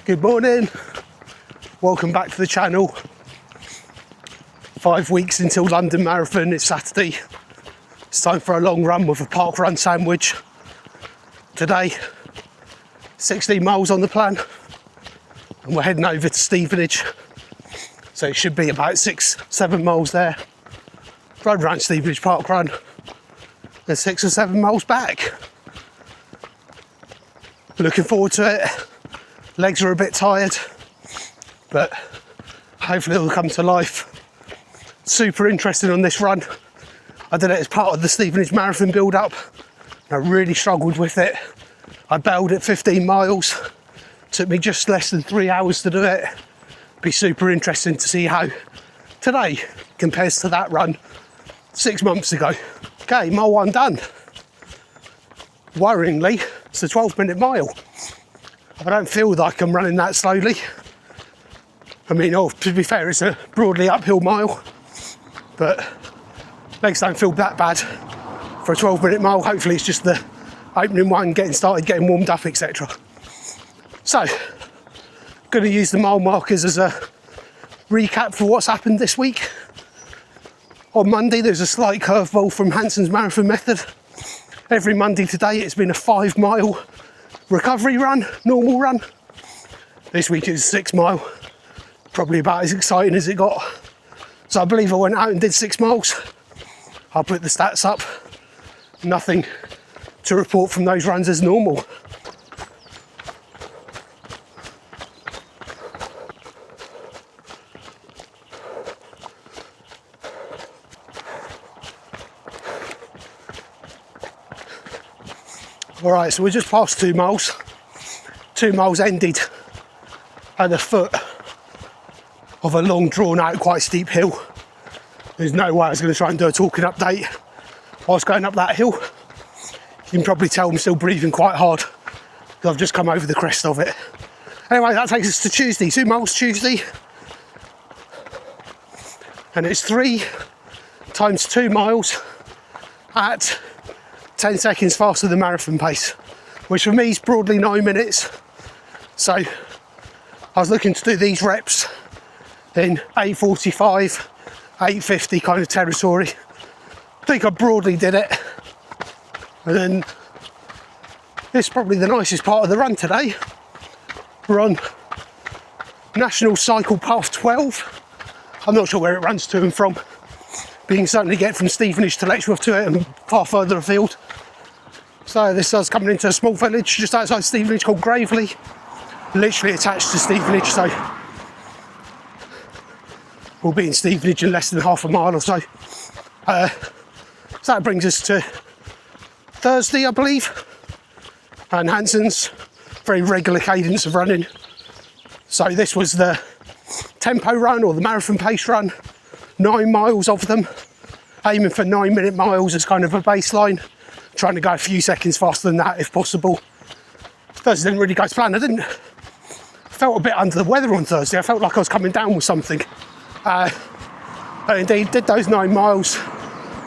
Good morning, welcome back to the channel. 5 weeks until London Marathon, it's Saturday. It's time for a long run with a parkrun sandwich. Today, 16 miles on the plan, and we're heading over to Stevenage. So it should be about 6-7 miles there. Run around Stevenage parkrun, then 6 or 7 miles back. Looking forward to it. Legs are a bit tired, but hopefully it'll come to life. Super interested on this run. I did it as part of the Stevenage Marathon build-up. I really struggled with it. I bailed at 15 miles. Took me just less than 3 hours to do it. Be super interesting to see how today compares to that run 6 months ago. Okay, mile 1 done. Worryingly, it's a 12-minute mile. I don't feel like I'm running that slowly. I mean, to be fair, it's a broadly uphill mile, but legs don't feel that bad for a 12-minute mile. Hopefully it's just the opening one, getting started, getting warmed up, etc. So, going to use the mile markers as a recap for what's happened this week. On Monday, there's a slight curveball from Hansons marathon method. Every Monday to date, it's been a 5-mile recovery run, normal run. This week it was 6 mile, probably about as exciting as it got. So I believe I went out and did 6 miles. I'll put the stats up. Nothing to report from those runs as normal. All right, so we're just past 2 miles. 2 miles ended at the foot of a long, drawn out, quite steep hill. There's no way I was going to try and do a talking update whilst going up that hill. You can probably tell I'm still breathing quite hard because I've just come over the crest of it. Anyway, that takes us to Tuesday, 2 miles Tuesday. And it's 3 times 2 miles at 10 seconds faster than marathon pace, which for me is broadly 9 minutes. So I was looking to do these reps in 8:45, 8:50 kind of territory. I think I broadly did it. And then this is probably the nicest part of the run today. We're on National Cycle Path 12. I'm not sure where it runs to and from. But you can certainly get from Stevenage to Letchworth to it and far further afield. So this is coming into a small village just outside Stevenage called Gravely, literally attached to Stevenage, so we'll be in Stevenage in less than half a mile or so. So that brings us to Thursday, I believe, and Hansons, very regular cadence of running. So this was the tempo run or the marathon pace run, 9 miles of them, aiming for 9-minute miles as kind of a baseline, trying to go a few seconds faster than that if possible. Thursday didn't really go to plan. I felt a bit under the weather on Thursday. I felt like I was coming down with something. But indeed, did those 9 miles.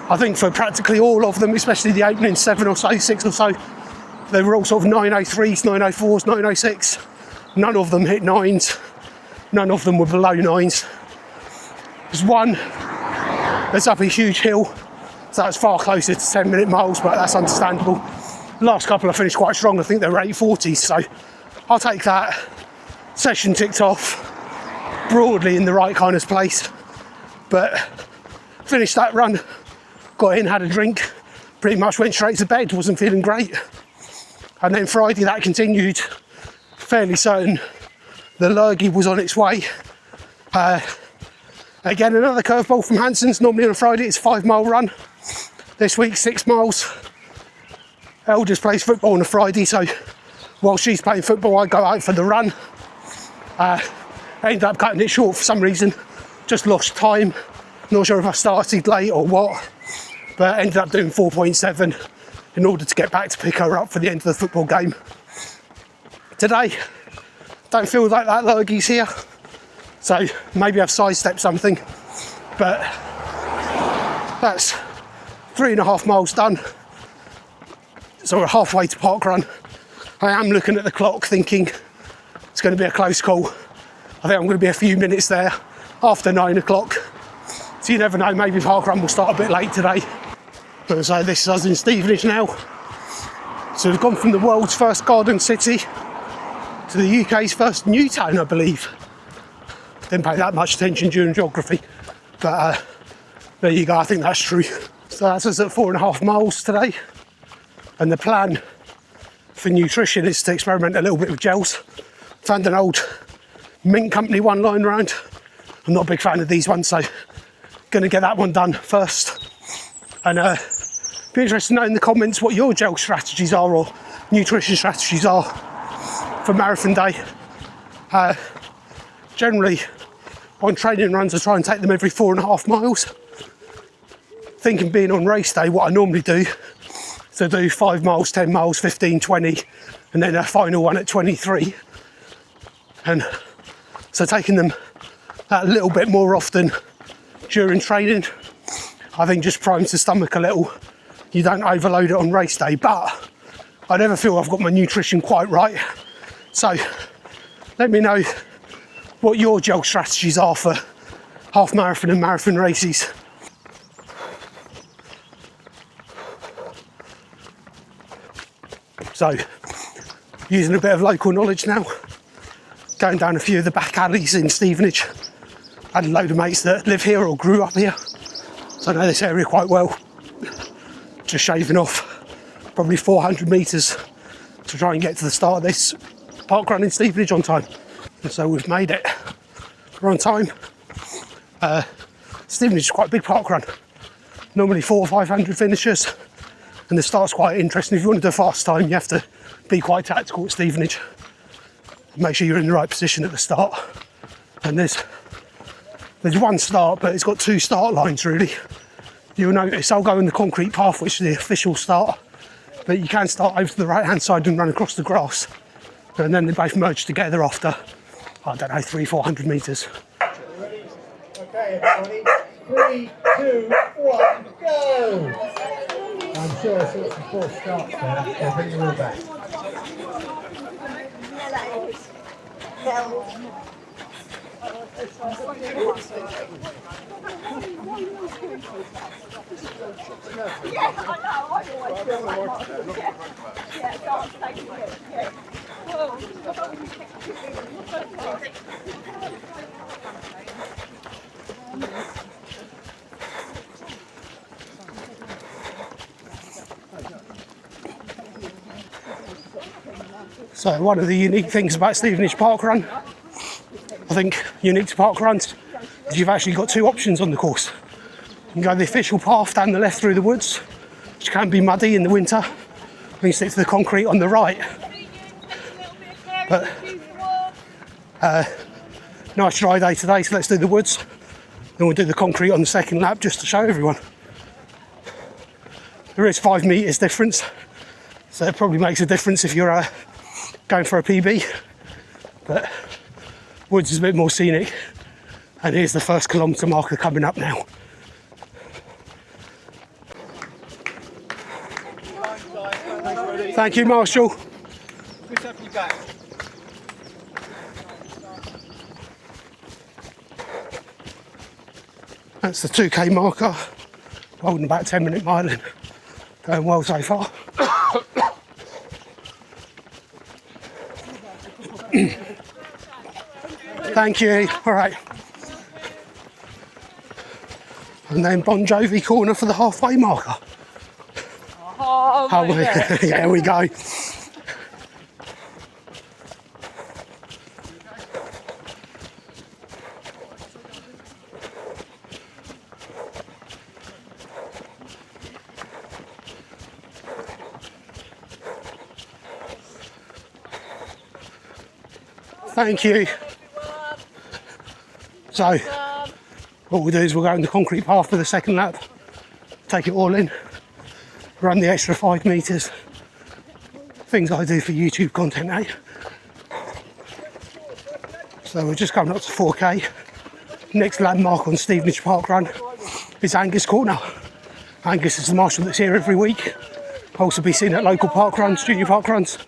I think for practically all of them, especially the opening 7 or so, 6 or so, they were all sort of 9:03s, 9:04s, 9:06. None of them hit 9s. None of them were below 9s. There's one that's up a huge hill, so that's far closer to 10-minute miles, but that's understandable. The last couple I finished quite strong. I think they were 8:40s, so I'll take that. Session ticked off, broadly in the right kind of place, but finished that run, got in, had a drink, pretty much went straight to bed, wasn't feeling great. And then Friday that continued, fairly certain the lurgy was on its way. Again, another curveball from Hansons. Normally on a Friday it's a 5-mile run. This week 6 miles. Eldest plays football on a Friday, so while she's playing football I go out for the run. Ended up cutting it short for some reason, just lost time. Not sure if I started late or what, but ended up doing 4.7 in order to get back to pick her up for the end of the football game. Today, don't feel like that lurgy's here, so maybe I've sidestepped something, but that's 3.5 miles done. So we're halfway to parkrun. I am looking at the clock thinking it's going to be a close call. I think I'm going to be a few minutes there after 9 o'clock. So you never know, maybe parkrun will start a bit late today. But so this is us in Stevenage now. So we've gone from the world's first garden city to the UK's first new town, I believe. Didn't pay that much attention during geography, but there you go, I think that's true. So that's us at 4.5 miles today. And the plan for nutrition is to experiment a little bit with gels. Found an old Mint Company one lying around. I'm not a big fan of these ones, so going to get that one done first. And be interested to know in the comments what your gel strategies are or nutrition strategies are for marathon day. Generally, on training runs, I try and take them every 4.5 miles. Thinking being on race day, what I normally do is I do 5 miles, 10 miles, 15, 20, and then a final one at 23. And so taking them that little bit more often during training, I think just primes the stomach a little. You don't overload it on race day, but I never feel I've got my nutrition quite right. So let me know what your gel strategies are for half marathon and marathon races. So using a bit of local knowledge now, going down a few of the back alleys in Stevenage. I had a load of mates that live here or grew up here, so I know this area quite well. Just shaving off probably 400 metres to try and get to the start of this parkrun in Stevenage on time. And so we've made it. We're on time. Stevenage is quite a big parkrun. Normally 400 or 500 finishers, and the start's quite interesting. If you want to do a fast time, you have to be quite tactical at Stevenage. Make sure you're in the right position at the start. And there's one start, but it's got 2 start lines really. You'll notice I'll go in the concrete path, which is the official start, but you can start over to the right hand side and run across the grass, and then they both merge together after, I don't know, 300-400 metres. Okay everybody, 3, 2, 1, go! I'm sure I saw some false starts there, I'll bring you all back. So one of the unique things about Stevenage parkrun, I think unique to parkruns, is you've actually got 2 options on the course. You can go the official path down the left through the woods, which can be muddy in the winter. You can stick to the concrete on the right. But nice dry day today, so let's do the woods. Then we'll do the concrete on the second lap just to show everyone. There is 5 metres difference, so it probably makes a difference if you're going for a PB. But woods is a bit more scenic. And here's the first kilometre marker coming up now. Thank you, Marshall. That's the 2k marker. Holding about 10-minute miling. Going well so far. Thank you. All right. And then Bon Jovi corner for the halfway marker. Oh, yeah, we go. Thank you. So, what we'll do is we'll go in the concrete path for the second lap, take it all in, run the extra 5 metres. Things I do for YouTube content, eh? So we're just coming up to 4k. Next landmark on Stevenage parkrun is Angus Corner. Angus is the marshal that's here every week. Also be seen at local parkruns, junior parkruns.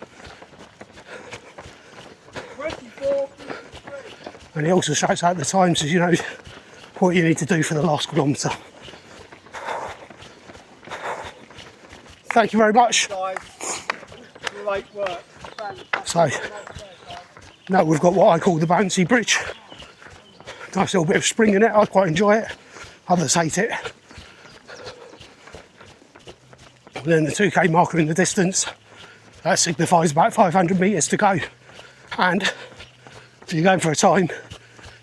And he also shouts out the times so you know what you need to do for the last kilometre. Thank you very much. Great work. So now we've got what I call the bouncy bridge. Nice little bit of spring in it, I quite enjoy it. Others hate it. And then the 2k marker in the distance, that signifies about 500 metres to go. And if you're going for a time,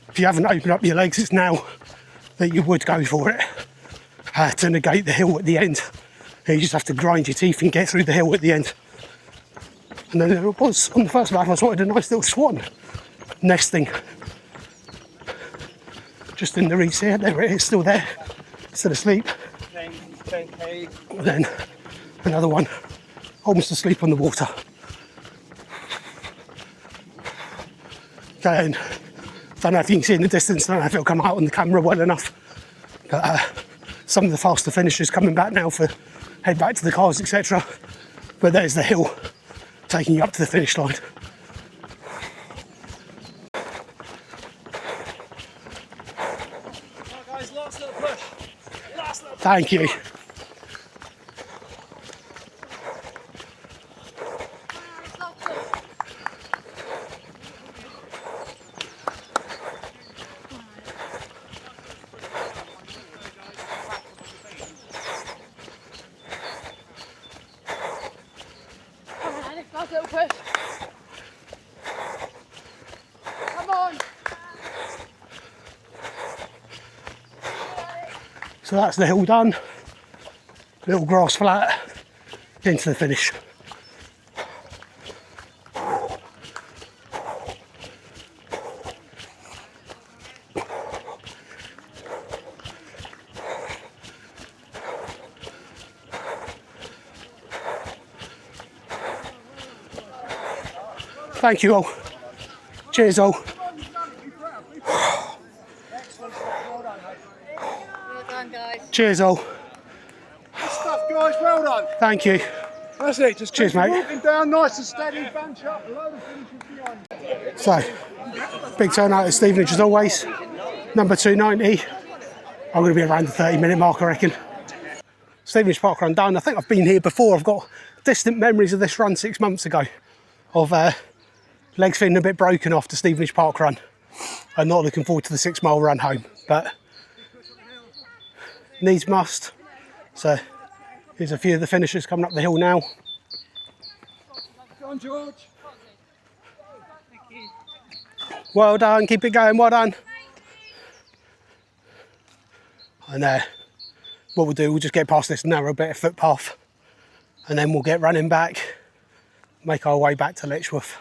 if you haven't opened up your legs, it's now that you would go for it to negate the hill at the end. And you just have to grind your teeth and get through the hill at the end. And then there was, on the first lap, I spotted a nice little swan nesting just in the reeds here. There it is, still there, still asleep. 10k. And then another one, almost asleep on the water. Then, don't know if you can see in the distance, don't know if it'll come out on the camera well enough. But some of the faster finishers coming back now for head back to the cars, etc. But there's the hill taking you up to the finish line. Right, guys, last little push. Last little push. Thank you. Last little push. Come on. So that's the hill done. Little grass flat into the finish. Thank you all. Cheers all. Well done, guys. Cheers all. Good stuff, guys. Well done. Thank you. That's it. Just Cheers, keep mate. walking down nice and steady. Bunch up. A load of finishes behind. So, big turnout at Stevenage as always. Number 290. I'm going to be around the 30-minute mark, I reckon. Stevenage parkrun done. I think I've been here before. I've got distant memories of this run 6 months ago. Of legs feeling a bit broken after Stevenage parkrun. I'm not looking forward to the 6 mile run home, but needs must. So here's a few of the finishers coming up the hill now. Go on, George. Well done, keep it going, well done. And what we'll do, we'll just get past this narrow bit of footpath and then we'll get running back, make our way back to Letchworth.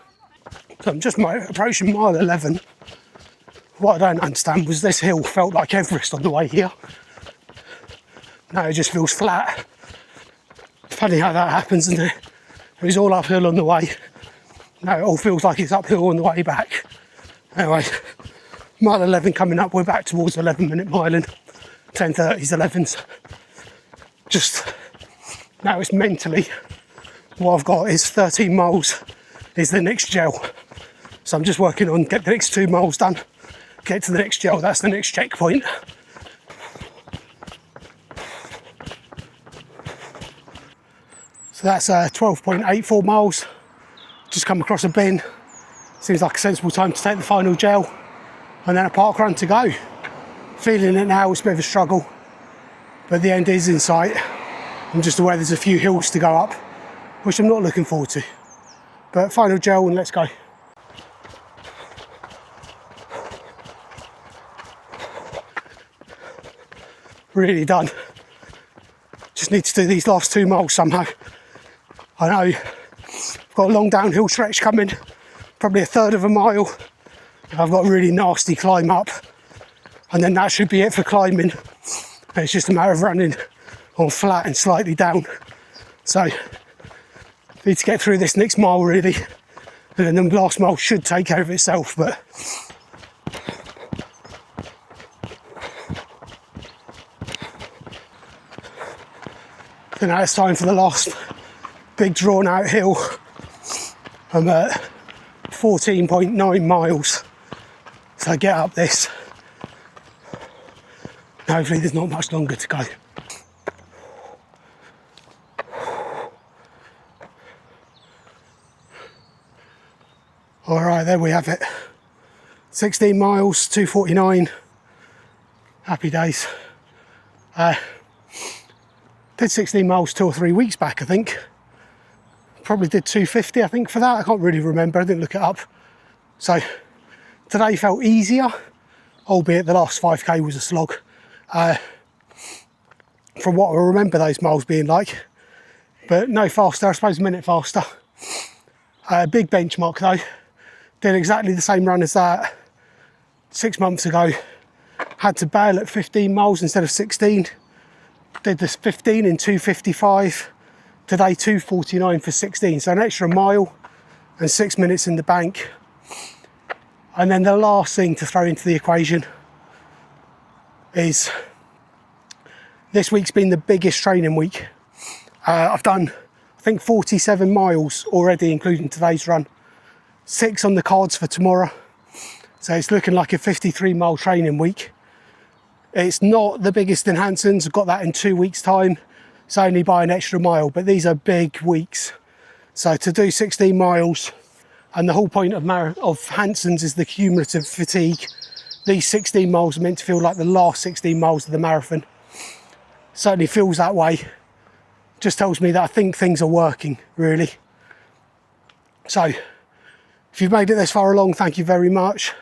So I'm just approaching mile 11. What I don't understand was this hill felt like Everest on the way here. Now it just feels flat. Funny how that happens, isn't it? It was all uphill on the way. Now it all feels like it's uphill on the way back. Anyway, mile 11 coming up, we're back towards 11-minute miling. 10:30s, 11s. Just, now it's mentally, what I've got is 13 miles is the next gel. So I'm just working on get the next 2 miles done, get to the next gel, that's the next checkpoint. So that's 12.84 miles. Just come across a bin. Seems like a sensible time to take the final gel and then a park run to go. Feeling it now, it's a bit of a struggle, but the end is in sight. I'm just aware there's a few hills to go up, which I'm not looking forward to. But final gel and let's go. Really done. Just need to do these last 2 miles somehow. I know I've got a long downhill stretch coming, probably a third of a mile. I've got a really nasty climb up, and then that should be it for climbing. And it's just a matter of running on flat and slightly down. So need to get through this next mile really, and then the last mile should take care of itself. But so now it's time for the last big drawn out hill. I'm at 14.9 miles, So get up this. Hopefully there's not much longer to go. All right, there we have it. 16 miles, 2:49. Happy days. Did 16 miles 2 or 3 weeks back, I think. Probably did 250, I think, for that. I can't really remember, I didn't look it up. So today felt easier, albeit the last 5k was a slog. From what I remember those miles being like, but no faster, I suppose a minute faster. Big benchmark though. Did exactly the same run as that 6 months ago. Had to bail at 15 miles instead of 16. Did this 15 in 2:55. Today 2:49 for 16. So an extra mile and 6 minutes in the bank. And then the last thing to throw into the equation is this week's been the biggest training week. I've done, I think, 47 miles already, including today's run. 6 on the cards for tomorrow. So it's looking like a 53-mile training week. It's not the biggest in Hansons. I've got that in 2 weeks' time. It's only by an extra mile, but these are big weeks. So to do 16 miles, and the whole point of Hansons is the cumulative fatigue. These 16 miles are meant to feel like the last 16 miles of the marathon. Certainly feels that way. Just tells me that I think things are working, really. So if you've made it this far along, thank you very much.